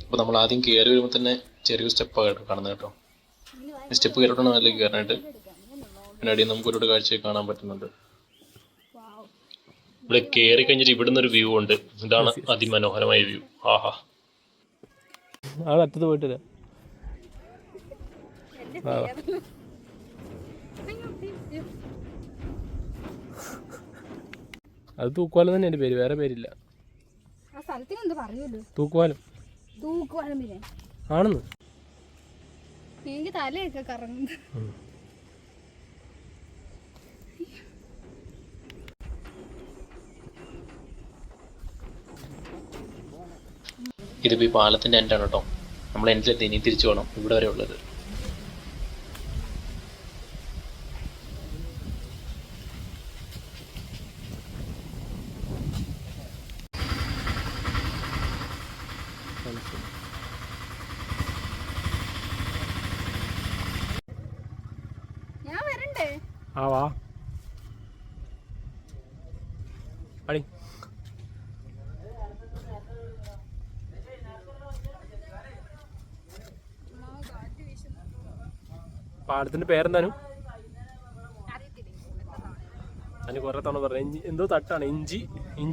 അപ്പോൾ നമ്മൾ ആദ്യം കയറി വരുമ്പോൾ തന്നെ ചെറിയൊരു സ്റ്റെപ്പാണ് കാണുന്നത് കേട്ടോ. ഈ സ്റ്റെപ്പ് കയറിയിട്ടാണ് അതിലേക്ക് കയറാനായിട്ട്. പിന്നെ അടിയിൽ നമുക്ക് ഒരുപാട് കാഴ്ചയൊക്കെ കാണാൻ പറ്റുന്നുണ്ട്. ഇവിടെ കയറി കഴിഞ്ഞിട്ട് ഇവിടുന്ന് ഒരു വ്യൂ ഉണ്ട്. ഇതാണ് അതിമനോഹരമായ വ്യൂ. ആഹാ, അവിടെ അറ്റത്ത് പോയിട്ടില്ല. അത് തൂക്കുവാലം തന്നെ എൻ്റെ പേര്, വേറെ പേരില്ല. തൂക്കുവാലം ആണെന്ന് എനിക്ക് തലയൊക്കെ കറങ്ങുന്നു. ഇതിപ്പോൾ ഈ പാലത്തിൻ്റെ എൻഡാണ് കേട്ടോ. നമ്മൾ എൻഡിലെത്തി, ഇനി തിരിച്ചു പോകണം. ഇവിടെ വരെ ഉള്ളത്. ഞാൻ വരണ്ടേ? ആ വാ അടി. പാടത്തിന്റെ പേരെന്താനും അതിന് കുറെ തവണ പറഞ്ഞു. എന്തോ തട്ടാണ്, ഇഞ്ചി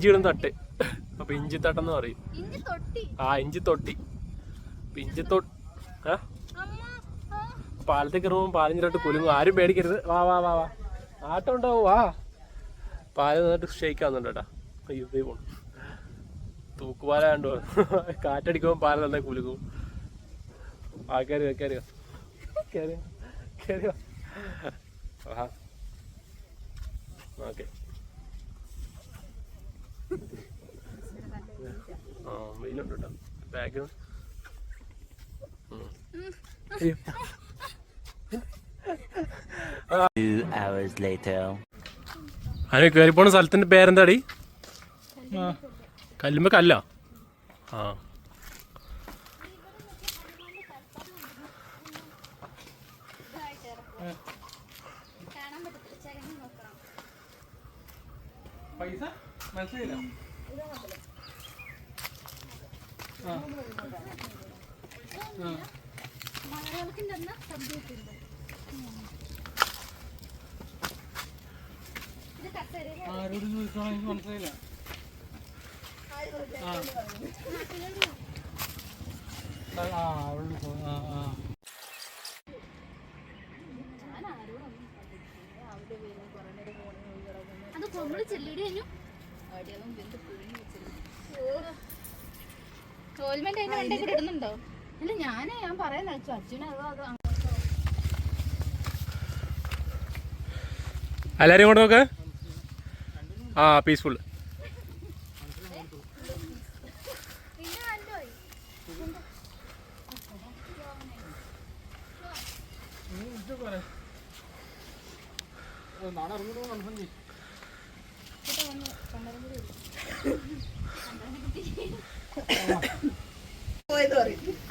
ഇടുന്ന തട്ട്. അപ്പൊ ഇഞ്ചി തട്ടെന്ന് പറയും. ആ ഇഞ്ചി തൊട്ടി. പാലത്തേക്ക് ഇറങ്ങുമ്പോൾ പാലിഞ്ചിട്ട് കുലുങ്ങും. ആരും പേടിക്കരുത്. വാ വാ വാ വാ, ആട്ടം ഉണ്ടാവും. വാ, പാല് നിന്നിട്ട് ഷെയ്ക്കാവുന്നുണ്ട് കേട്ടാ. അയ്യോ ദൈവം, തൂക്കുപാലാണ്ടോ. കാറ്റടിക്കുമ്പോൾ പാല് തന്നെ കുലുങ്ങും. ആ കയറിയോ കയറിയോ കയറിയോ കയറിയോ. ആ ഓക്കെ. ആ വെയിലുണ്ട് കേട്ടോ. ബാഗ് അതിന് കയറിപ്പോണ സ്ഥലത്തിന്റെ പേരെന്താടി? കല്ലുമ്പ കല്ലോ. ആ പൈസ മനസ്സിലായില്ല. ആരോട് ചോദിക്കണം എനിക്ക് മനസ്സിലായില്ല. ഇടുന്നുണ്ടോ? അല്ല ഞാൻ പറയാൻ അച്ഛനെ എല്ലാരും കൊണ്ട് നോക്ക്. ആ പീസ്ഫുൾ.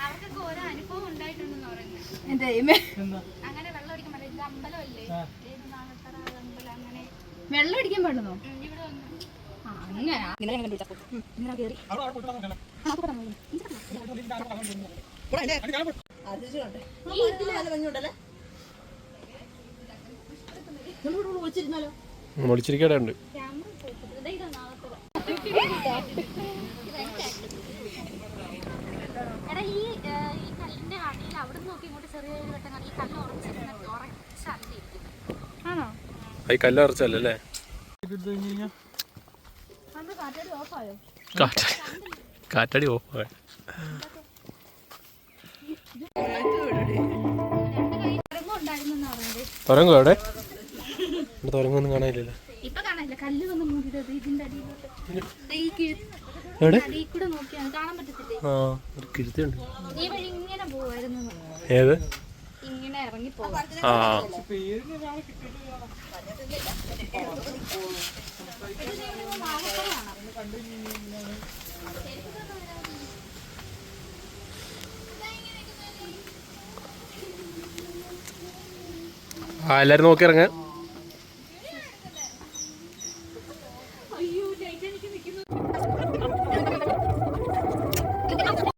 അവർക്കൊക്കെ ഓരോ അനുഭവം ഉണ്ടായിട്ടുണ്ടെന്ന് പറയുന്നത്. അങ്ങനെ വെള്ളം അടിക്കാൻ പറ്റില്ല. അമ്പലമല്ലേ, അങ്ങനെ വെള്ളം അടിക്കാൻ പാടുന്നോ? ഇവിടെ വിളിച്ചിരിക്കട ഉണ്ട്. ഈ കല്ലിന്റെ അടിയിൽ അവിടെ നോക്കി ഇങ്ങോട്ട് ചെറിയൊരു വെട്ടം ഈ കല്ല് ഉറച്ചാണോ? ഈ കല്ല് ഉറച്ചല്ലേ? കാറ്റടി ഓഫ്. തുരങ്കോ അവിടെ? തുരങ്കൊന്നും കാണാനില്ലല്ലോ. ഇപ്പൊ കാണാനില്ല. കല്ല് വന്ന് മൂടിയത് ഇതിന്റെ അടിയിലോട്ട്. കാണാൻ പറ്റത്തില്ലേ? ആ ഒരു കിരുത്തുണ്ട്. ഈ വഴി ഇങ്ങനെ പോവായിരുന്നു. ഏത്? ഇങ്ങനെ ഇറങ്ങി പോവാ. ആ എല്ലാരും നോക്കി ഇറങ്ങ.